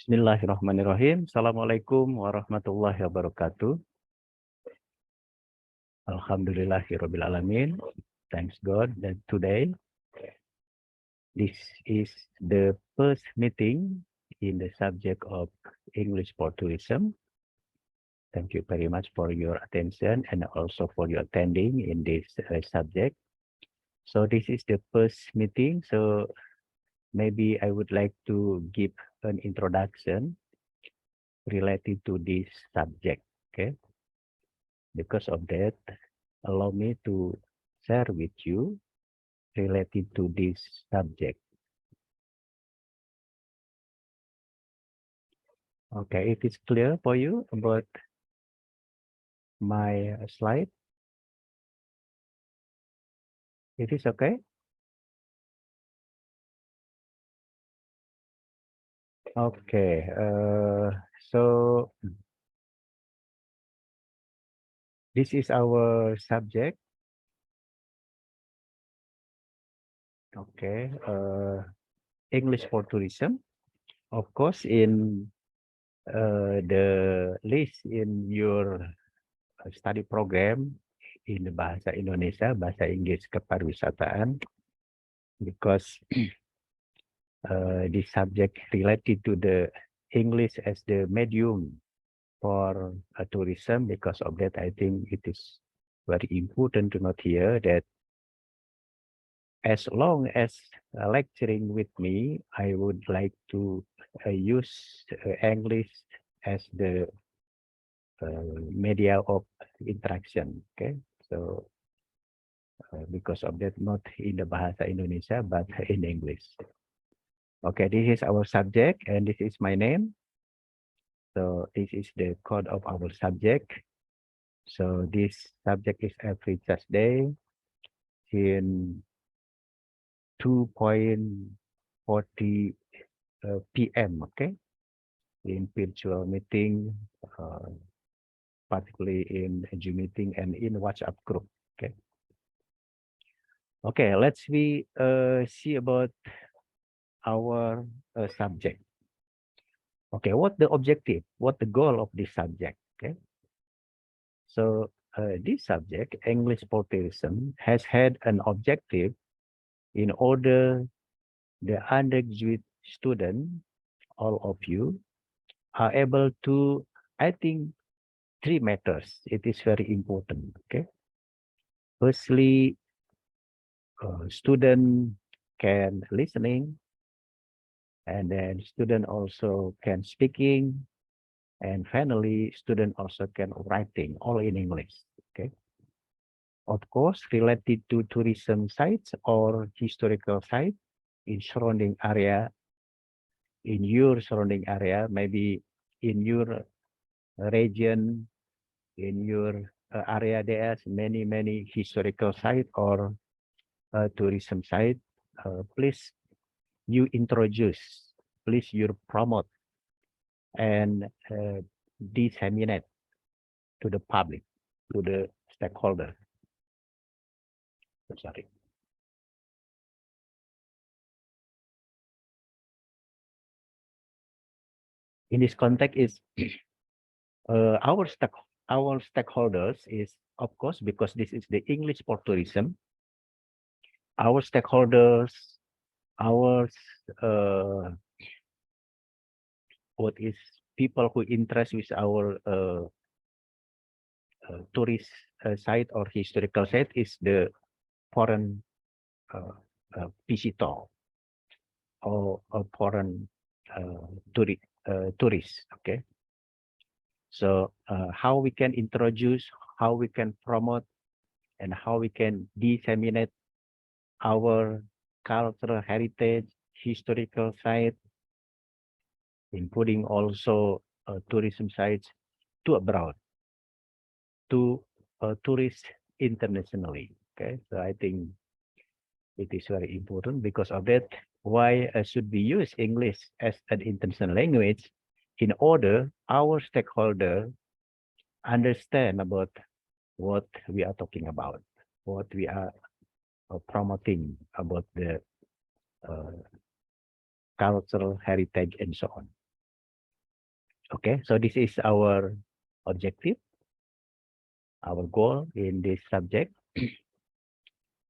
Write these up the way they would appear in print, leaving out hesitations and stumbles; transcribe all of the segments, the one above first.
Bismillahirrahmanirrahim. Assalamualaikum warahmatullahi wabarakatuh. Alhamdulillahirabbil alamin. Thanks God that today this is the first meeting in the subject of English for tourism. Thank you very much for your attention and also for your attending in this subject. So this is the first meeting. So maybe I would like to give an introduction related to this subject. Okay. Because of that, allow me to share with you related to this subject. Okay, it is clear for you about my slide? It is okay? Okay, so this is our subject. Okay, English for tourism. Of course, in the list in your study program in the Bahasa Indonesia, Bahasa Inggris Keparwisataan, because this subject related to the English as the medium for tourism. Because of that, I think it is very important to note here that as long as lecturing with me, I would like to use English as the media of interaction. Okay, so because of that, not in the Bahasa Indonesia, but in English. Okay, this is our subject and this is my name. So this is the code of our subject. So this subject is every Thursday in 2:40 p.m. Okay, in virtual meeting, particularly in Zoom meeting and in WhatsApp group. Okay. Okay, let's see about our subject. Okay, what the objective? What the goal of this subject? Okay. So this subject, English for tourism, has had an objective in order the undergraduate student, all of you, are able to, I think, three matters. It is very important. Okay. Firstly, student can listening, and then student also can speaking, and finally, student also can writing, all in English. Okay. Of course, related to tourism sites or historical sites in surrounding area, in your surrounding area, maybe in your region, in your area, there's many historical sites or tourism site. Please you introduce, please you promote and disseminate to the public, to the stakeholder. Sorry. In this context is our stakeholders is, of course, because this is the English for tourism. Our stakeholders, our what is people who interest with our tourist site or historical site is the foreign visitor or foreign tourists. Okay, so how we can introduce, how we can promote, and how we can disseminate our cultural heritage, historical site, including also tourism sites to abroad, to tourists internationally. Okay, so I think it is very important. Because of that, why should we use English as an international language in order our stakeholder understand about what we are talking about, what we are promoting about the cultural heritage and so on. Okay, so this is our objective, our goal in this subject.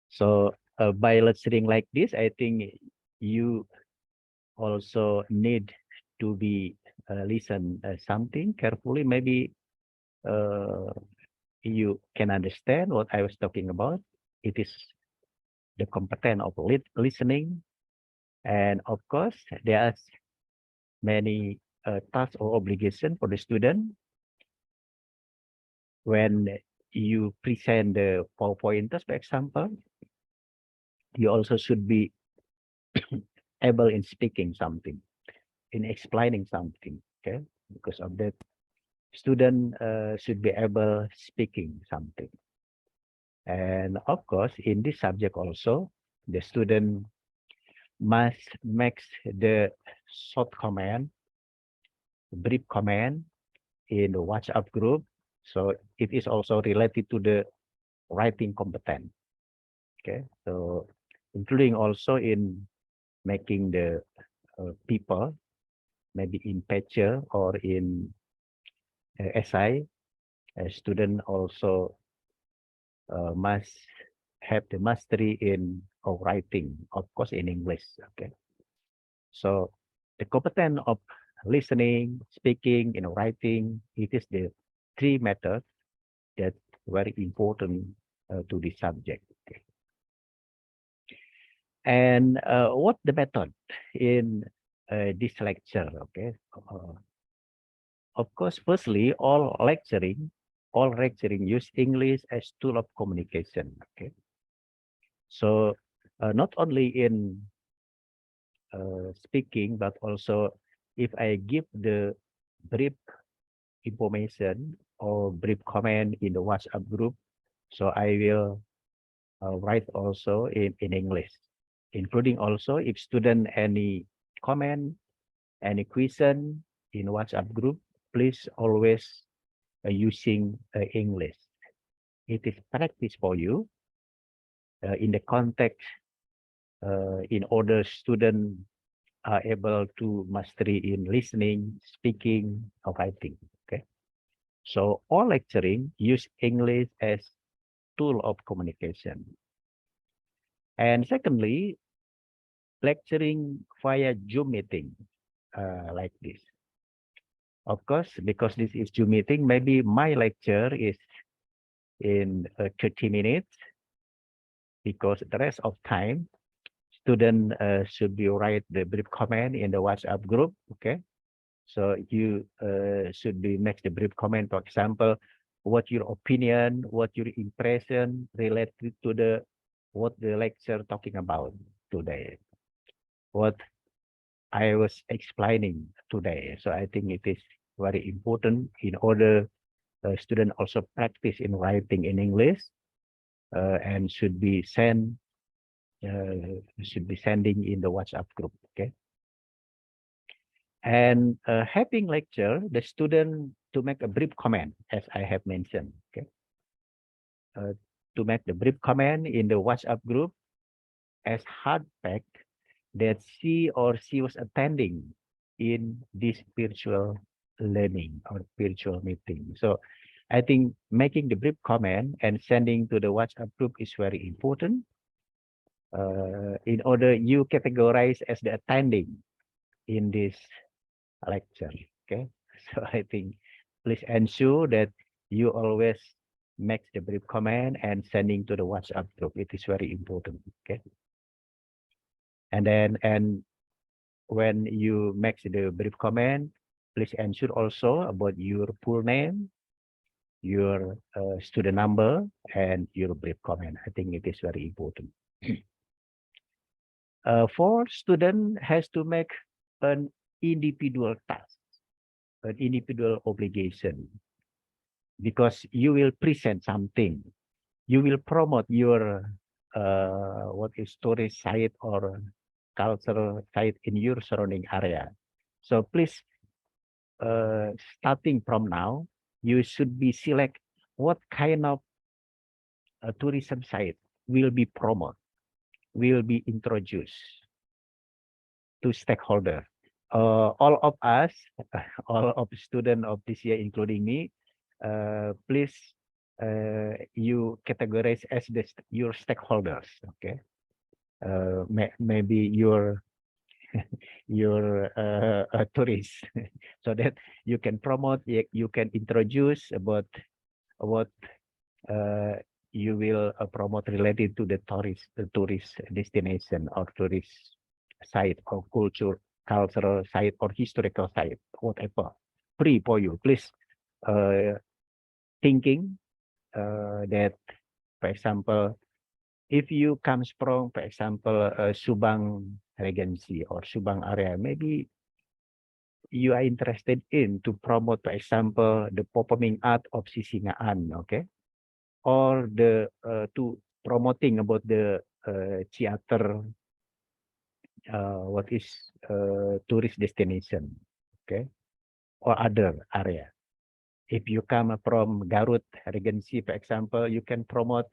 So by listening like this, I think you also need to be listen something carefully. Maybe uh, you can understand what I was talking about. It is the competence of listening, and of course, there are many tasks or obligation for the student when you present the PowerPointers, for example. You also should be able in speaking something, in explaining something. Okay, because of that, student should be able speaking something. And of course, in this subject also, the student must make the short comment, brief comment in the WhatsApp group. So it is also related to the writing competence. Okay, so including also in making the people, maybe in picture or in essay, a student also must have the mastery in writing, of course, in English. Okay, so the competence of listening, speaking, writing, it is the three methods that very important to the subject. Okay. And what the method in this lecture? Okay, of course, firstly, all lecturing use English as tool of communication. Okay, so not only in speaking, but also if I give the brief information or brief comment in the WhatsApp group, so I will write also in English, including also if student any comment, any question in WhatsApp group, please always using English. It is practice for you in the context in order student are able to mastery in listening, speaking, or writing. Okay, so all lecturing use English as tool of communication. And secondly, lecturing via Zoom meeting like this. Of course, because this is Zoom meeting, maybe my lecture is in 30 minutes because the rest of time student should be write the brief comment in the WhatsApp group. Okay, so you should be make the brief comment. For example, what your opinion, what your impression related to the what the lecture talking about today, what I was explaining today. So I think it is very important in order student also practice in writing in English and should be sending in the WhatsApp group. Okay, and having lecture the student to make a brief comment as I have mentioned. Okay, to make the brief comment in the WhatsApp group as hard fact that she was attending in this virtual learning or virtual meeting. So I think making the brief comment and sending to the WhatsApp group is very important in order you categorize as the attending in this lecture. Okay, so I think please ensure that you always make the brief comment and sending to the WhatsApp group. It is very important. Okay, and then when you make the brief comment, please ensure also about your full name, your student number, and your brief comment. I think it is very important. For student has to make an individual task, an individual obligation, because you will present something, you will promote your what is story site or cultural site in your surrounding area. So please starting from now, you should be select what kind of tourism site will be promoted, will be introduced to stakeholder. all of us, all of students of this year, including me, please you categorize as your stakeholders. Okay, maybe your a tourist, so that you can promote, you can introduce about what uh, you will promote related to the tourist destination or tourist site or cultural site or historical site, whatever. Free for you, please. Thinking that, for example, if you comes from, for example, Subang Regency or Subang area, maybe you are interested in to promote, for example, the performing art of Sisingaan, okay, or the to promoting about the theater, what is tourist destination, okay, or other area. If you come from Garut Regency, for example, you can promote,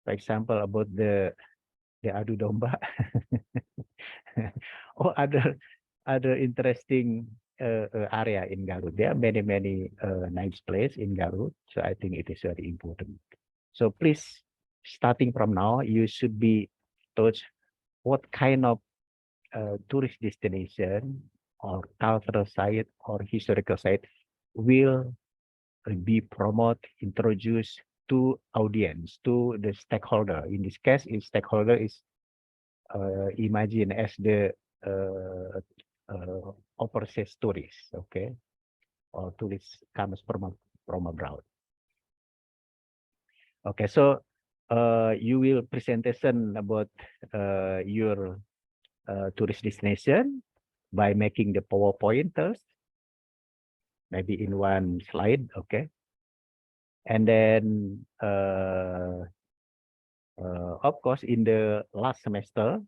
for example, about the adu domba or other interesting area in Garut. There are many nice place in Garut, so I think it is very important. So please, starting from now, you should be taught what kind of tourist destination or cultural site or historical site will be promoted, introduced to audience, to the stakeholder. In this case, is stakeholder is imagine as the overseas tourists, okay, or tourists comes from abroad. Okay, so you will presentation about your tourist destination by making the PowerPointers, maybe in one slide, okay, and then of course in the last semester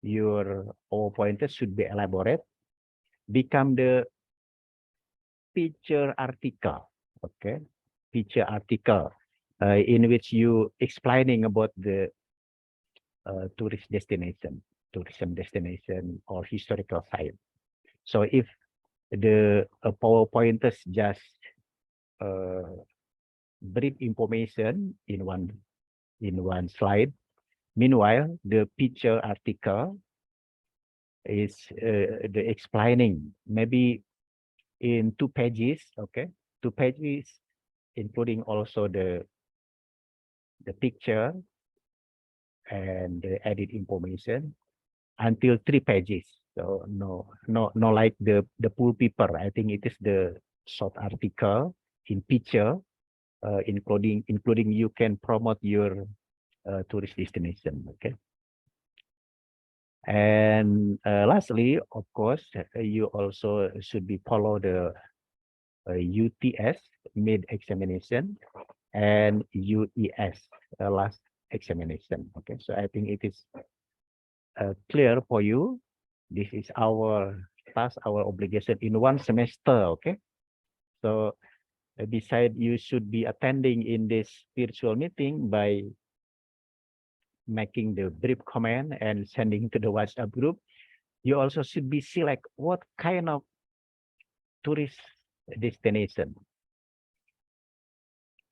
your PowerPointers should be elaborate, become the feature article, okay, feature article in which you explaining about the tourism destination or historical site. So if the PowerPointers just brief information in one slide, meanwhile the picture article is the explaining maybe in 2 pages, okay, 2 pages, including also the picture and the edit information, until 3 pages. So no like the full paper. I think it is the short article in picture, including you can promote your tourist destination, okay. And lastly, of course, you also should be follow the UTS mid examination and UES last examination. Okay, so I think it is clear for you. This is our task, our obligation in one semester. Okay, so beside you should be attending in this virtual meeting by making the brief comment and sending to the WhatsApp group. You also should be select what kind of tourist destination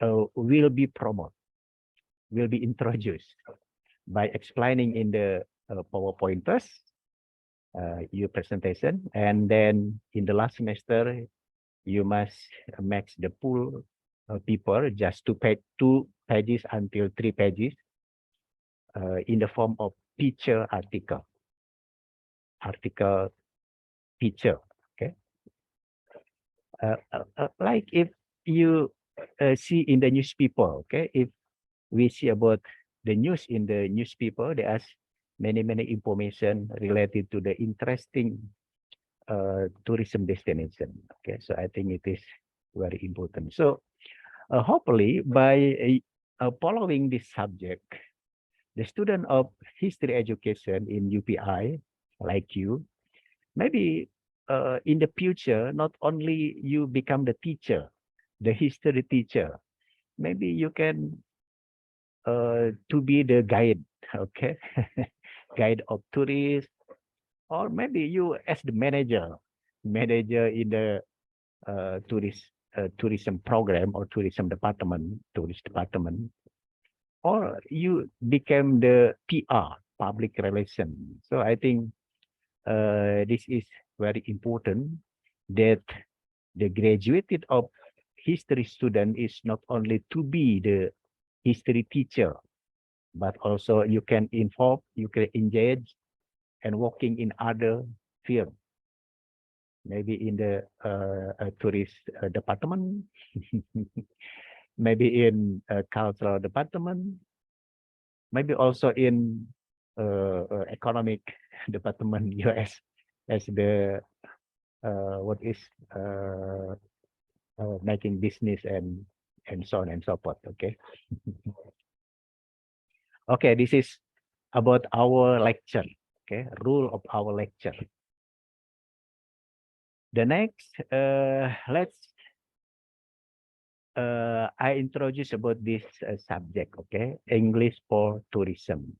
will be promoted, will be introduced by explaining in the PowerPointers, your presentation, and then in the last semester, you must make the full paper, just 2 pages until 3 pages, in the form of picture article picture, okay. Like if you see in the newspaper, okay, if we see about the news in the newspaper, there are many information related to the interesting tourism destination, okay. So I think it is very important. So hopefully by following this subject, the student of history education in UPI like you, maybe in the future, not only you become the teacher, the history teacher, maybe you can to be the guide, okay, guide of tourists or maybe you as the manager in the tourism program or tourist department, or you became the PR, public relation. So I think this is very important that the graduated of history student is not only to be the history teacher, but also you can involve, you can engage and working in other field, maybe in the tourist department, maybe in cultural department, maybe also in economic department, as the what is making business and so on and so forth. Okay. Okay, this is about our lecture. Okay, rule of our lecture. The next, I introduce about this subject. Okay, English for tourism.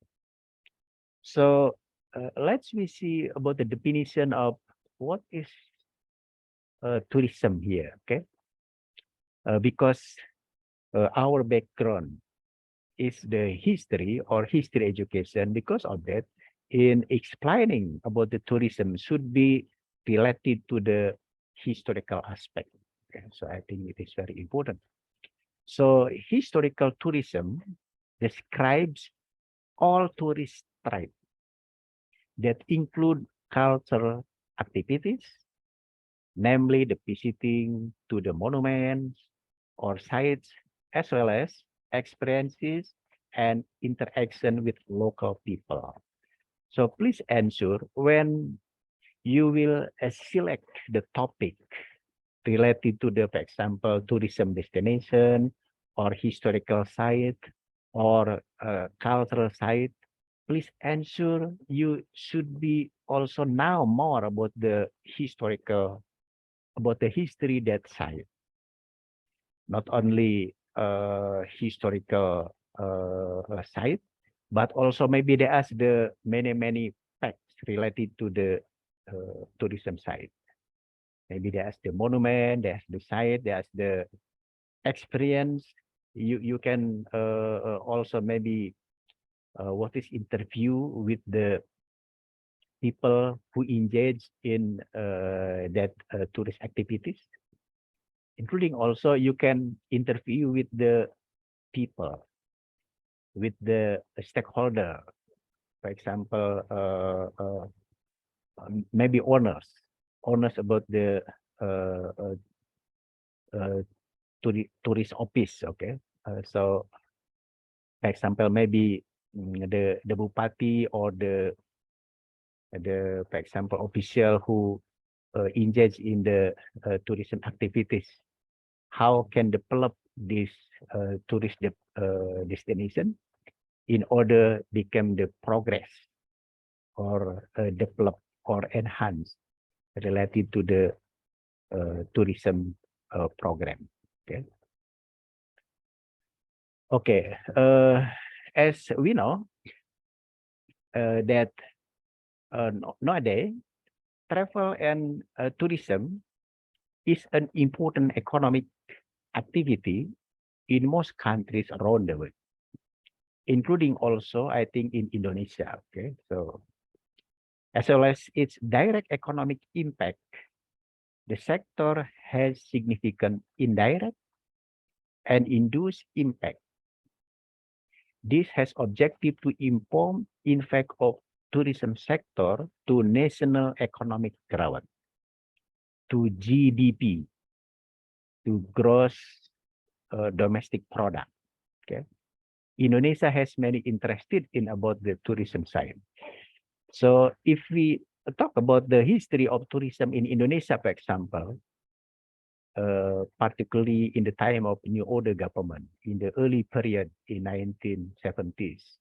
So let's we see about the definition of what is tourism here. Okay, because our background is the history or history education. Because of that, in explaining about the tourism should be related to the historical aspect. Okay, so I think it is very important. So historical tourism describes all tourist types that include cultural activities, namely the visiting to the monuments or sites, as well as experiences and interaction with local people. So please ensure when you will select the topic related to the, for example, tourism destination or historical site or cultural site, please ensure you should be also know more about the historical, about the history that site, not only historical site, but also maybe there are the many facts related to the tourism site. Maybe there's the monument, there's the site, there's the experience. You can also maybe what is interview with the people who engage in that tourist activities, including also you can interview with the people, with the stakeholder, for example, maybe owners about the uh, uh, uh, tourist office. Okay, so for example, maybe the bupati or the for example official who engage in the tourism activities, how can develop this tourist destination in order become the progress or develop or enhance related to the tourism program. Okay. Okay. As we know that nowadays travel and tourism is an important economic activity in most countries around the world, including also, I think, in Indonesia. Okay, so as well as its direct economic impact, the sector has significant indirect and induced impact. This has objective to inform impact of tourism sector to national economic growth, to GDP, to gross domestic product. Okay, Indonesia has many interested in about the tourism side. So if we talk about the history of tourism in Indonesia, for example, particularly in the time of New Order government, in the early period in 1970s.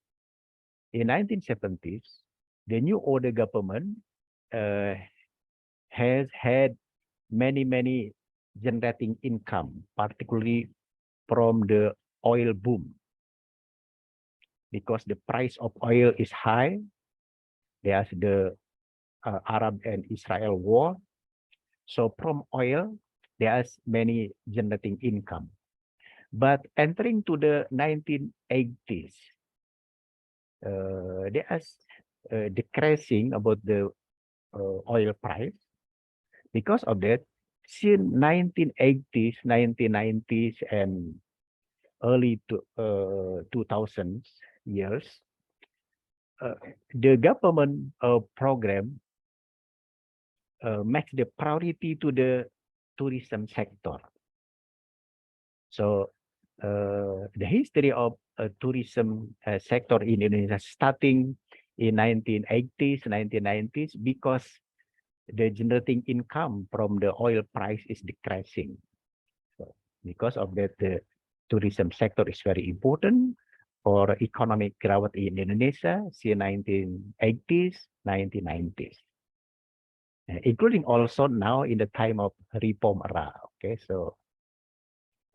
In 1970s, the New Order government has had many generating income, particularly from the oil boom. Because the price of oil is high, there's the Arab and Israel war. So from oil, there's many generating income. But entering to the 1980s, there's decreasing about the oil price. Because of that, since 1980s, 1990s, and early 2000s years, the government program makes the priority to the tourism sector. So the history of tourism sector in Indonesia starting in 1980s, 1990s, because the generating income from the oil price is decreasing. So because of that, the tourism sector is very important for economic growth in Indonesia since 1980s, 1990s. Including also now in the time of reform era. Okay, so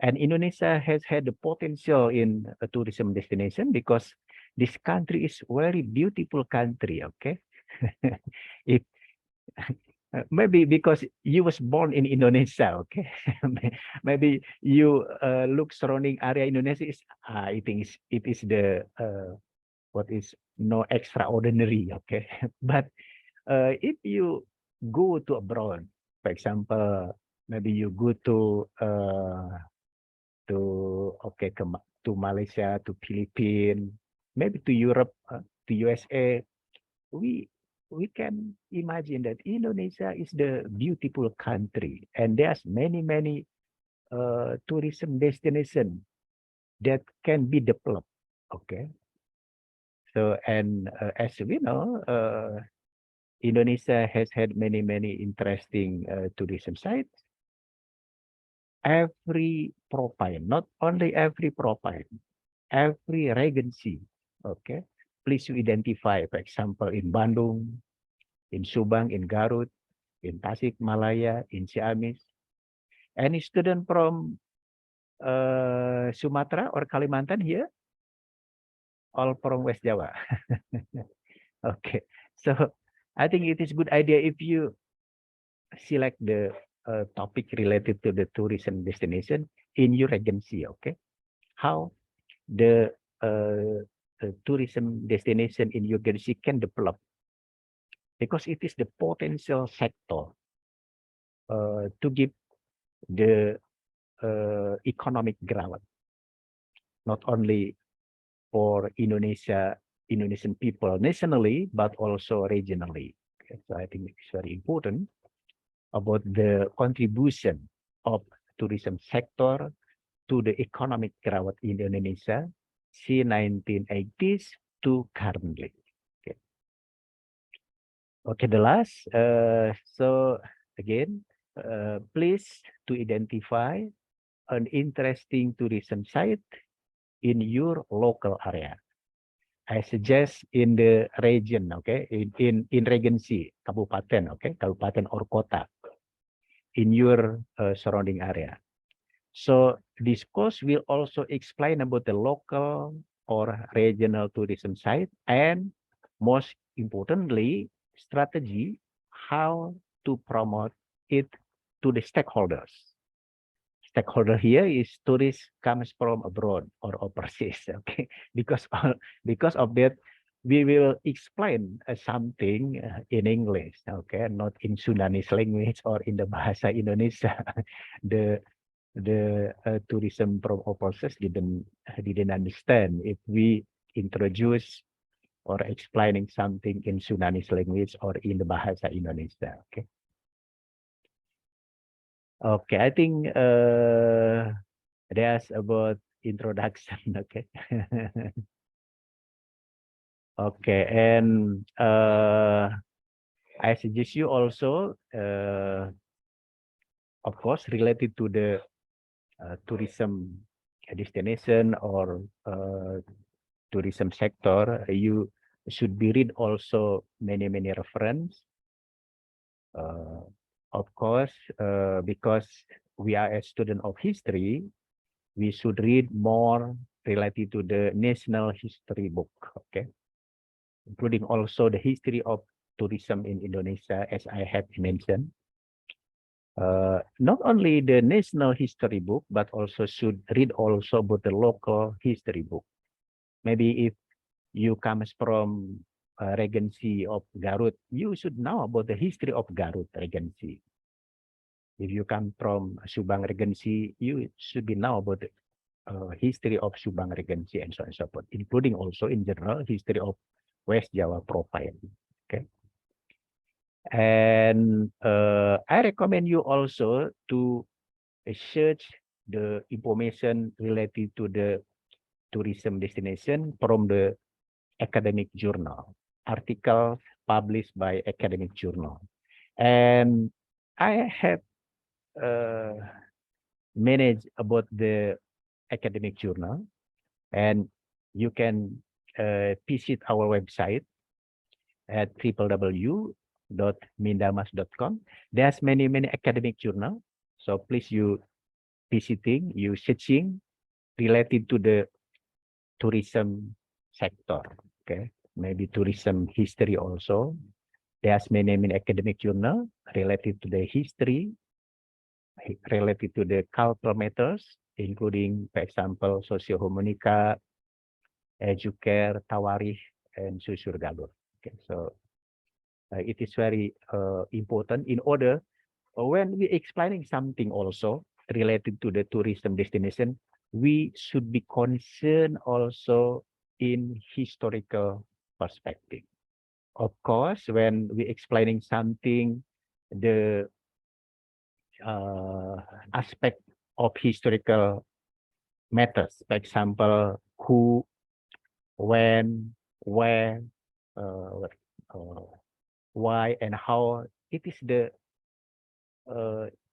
and Indonesia has had the potential in a tourism destination because this country is very beautiful country. Okay, if maybe because you was born in Indonesia. Okay, maybe you look surrounding area Indonesia is I think it is the what is no extraordinary. Okay, but if you go to abroad, for example, maybe you go to to Malaysia, to Philippines, maybe to Europe, to USA, we can imagine that Indonesia is the beautiful country, and there's many tourism destination that can be developed. Okay, so and as we know, Indonesia has had many interesting tourism sites. Every profile, not only every profile, every regency, okay, please you identify, for example, in Bandung, in Subang, in Garut, in Tasik Malaya, in Ciamis. Any student from Sumatra or Kalimantan here? All from West Java. Okay, so I think it is good idea if you select the topic related to the tourism destination in your regency. Okay, how the tourism destination in your regency can develop, because it is the potential sector to give the economic growth, not only for Indonesian people nationally, but also regionally. Okay, so I think it's very important about the contribution of tourism sector to the economic growth in Indonesia since 1980s to currently. Okay, okay, the last. So again, please to identify an interesting tourism site in your local area. I suggest in the region, okay, in regency, kabupaten, okay, kabupaten or kota, in your surrounding area. So this course will also explain about the local or regional tourism site, and most importantly, strategy how to promote it to the stakeholders. Stakeholder here is tourists comes from abroad or overseas. Okay, because of that, we will explain something in English. Okay, not in Sundanese language or in the Bahasa Indonesia. the tourism from overseas didn't understand if we introduce or explaining something in Sundanese language or in the Bahasa Indonesia. Okay. Okay, I think there's about introduction. Okay. Okay, and I suggest you also, of course, related to the tourism destination or tourism sector, you should be read also many reference. Of course, because we are a student of history, we should read more related to the national history book, okay, including also the history of tourism in Indonesia, as I have mentioned. Not only the national history book, but also should read also about the local history book. Maybe if you comes from Regency of Garut, you should know about the history of Garut Regency. If you come from Subang Regency, you should be know about the history of Subang Regency and so on and so forth, including also in general history of West Java profile. Okay. And I recommend you also to search the information related to the tourism destination from the academic journal, articles published by academic journal. And I have managed about the academic journal, and you can visit our website at www.mindamas.com. There's many academic journal, so please you visiting, you searching related to the tourism sector. Okay, maybe tourism history also. There's many academic journal related to the history, related to the cultural matters, including, for example, Socio-Humanika, Educare, Tawarikh, and Susur Galur. Okay, so it is very important in order when we explaining something also related to the tourism destination, we should be concerned also in historical perspective. Of course, when we explaining something, the aspect of historical matters, for example, who, when, where, why, and how, it is the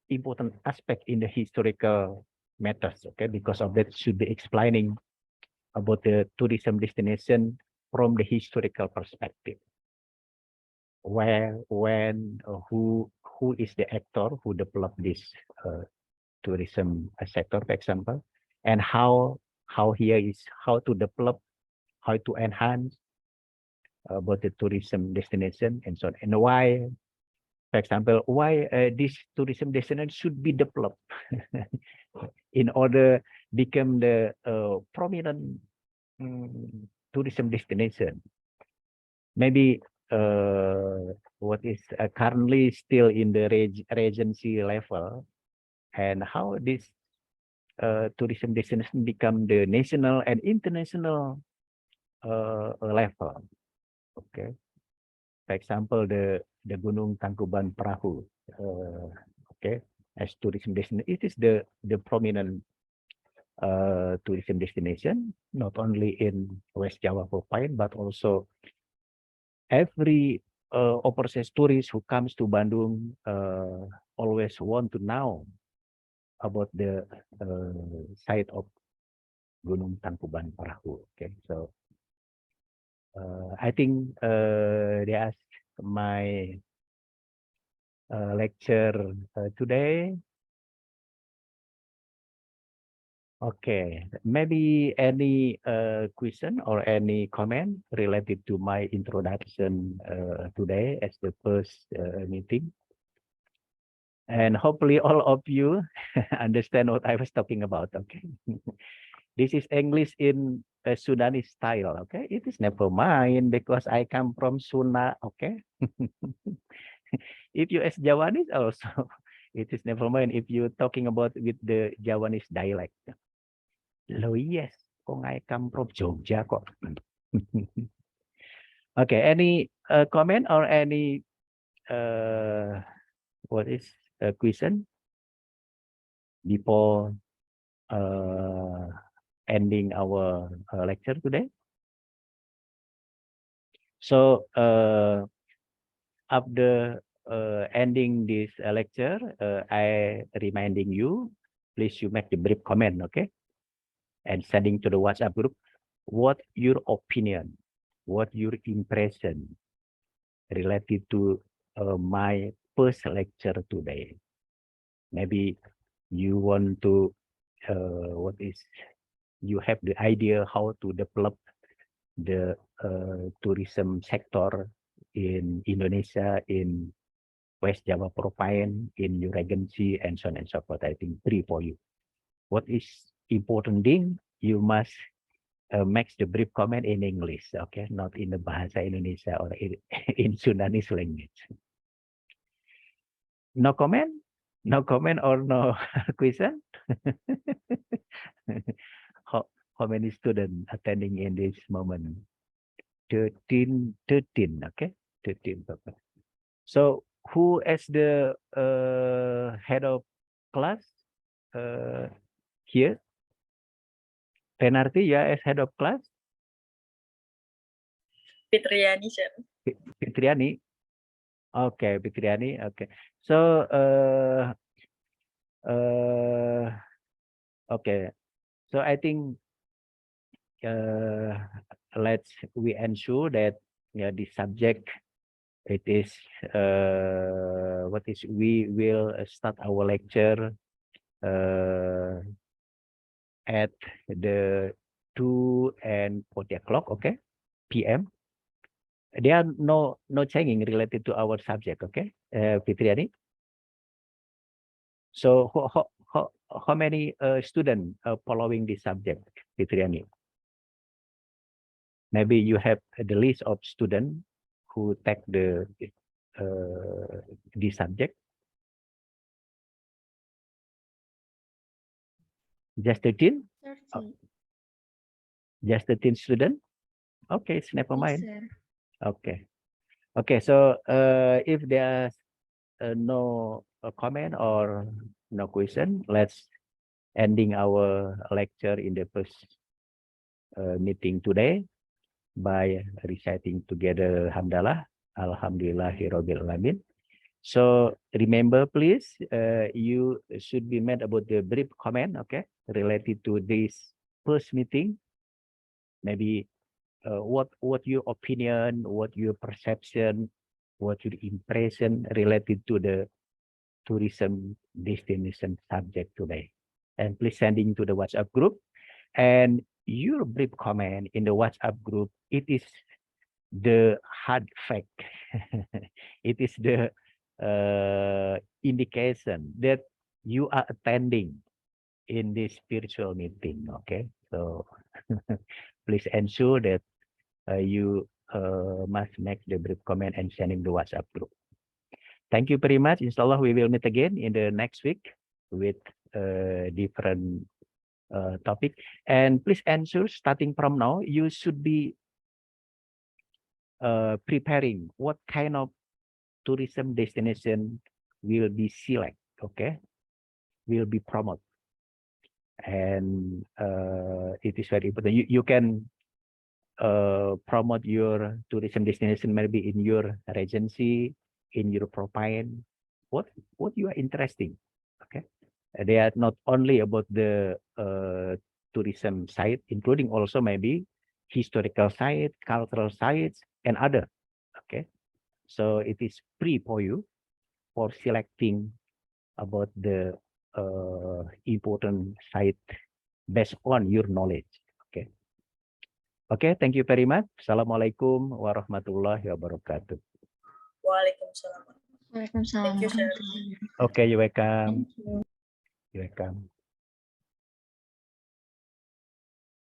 important aspect in the historical matters. Okay, because of that should be explaining about the tourism destination from the historical perspective. Where, when, who is the actor who developed this tourism sector, for example, and how here is how to develop, how to enhance about the tourism destination and so on, and why, for example, why this tourism destination should be developed in order become the prominent tourism destination. Maybe what is currently still in the regency level, and how this tourism destination become the national and international level. Okay, for example, the Gunung Tangkuban Perahu, okay, as tourism destination, it is the prominent tourism destination, not only in West Java Profile, but also every overseas tourist who comes to Bandung always want to know about the site of Gunung Tangkuban Perahu. Okay, so I think that's my lecture today. Okay, maybe any question or any comment related to my introduction today as the first meeting. And hopefully all of you understand what I was talking about, okay? This is English in Sudanese style, okay? It is never mind because I come from Sunda, okay? If you as Javanese also, it is never mind if you're talking about with the Javanese dialect. Lo yes, kung I come from Jogja kok. Okay, any comment or any what is a question before ending our lecture today? So after ending this lecture, I reminding you, please you make the brief comment, okay? And sending to the WhatsApp group, what your opinion, what your impression related to my first lecture today. Maybe you want to, you have the idea how to develop the tourism sector in Indonesia, in West Java Province, in your regency, and so on and so forth. I think 3 for you. What is important thing? You must make the brief comment in English, okay? Not in the Bahasa Indonesia or in Sundanese language. No comment? No comment or no question? how many students attending in this moment? 13, okay? 13. So who is the head of class here? Penarti, yeah, as head of class? Fitriani, sir. Fitriani? Okay, Fitriani, okay. So, okay. So I think we ensure that the subject it is we will start our lecture at the 2:40 o'clock, p.m. There are no changing related to our subject, okay, Fitriani. So how many students following this subject, Fitriani? Maybe you have the list of students who take the subject. Just 13? 30. Just 13 students? Okay, it's never mind. Yes, Okay. Okay, so if there's no comment or no question, let's ending our lecture in the first meeting today by reciting together Hamdalah, Alhamdulillahirabbil alamin. So remember, please, you should be made about the brief comment, okay, related to this first meeting. Maybe what your opinion, what your perception, what your impression related to the tourism destination subject today. And please sending to the WhatsApp group. And your brief comment in the WhatsApp group, it is the hard fact. It is the indication that you are attending in this spiritual meeting, okay? So please ensure that you must make the brief comment and sending the WhatsApp group. Thank you very much. Inshallah, we will meet again in the next week with different topic. And please ensure starting from now, you should be preparing what kind of tourism destination will be select, okay? Will be promoted. And it is very important. You can promote your tourism destination maybe in your regency, in your profile, what you are interested, okay? They are not only about the tourism site, including also maybe historical site, cultural sites, and other, okay? So it is free for you for selecting about the important site based on your knowledge, okay? Okay, thank you very much. Assalamualaikum warahmatullahi wabarakatuh. Waalaikumsalam. Waalaikumsalam. Thank you, sir. Okay, you're welcome. Thank you. You're welcome.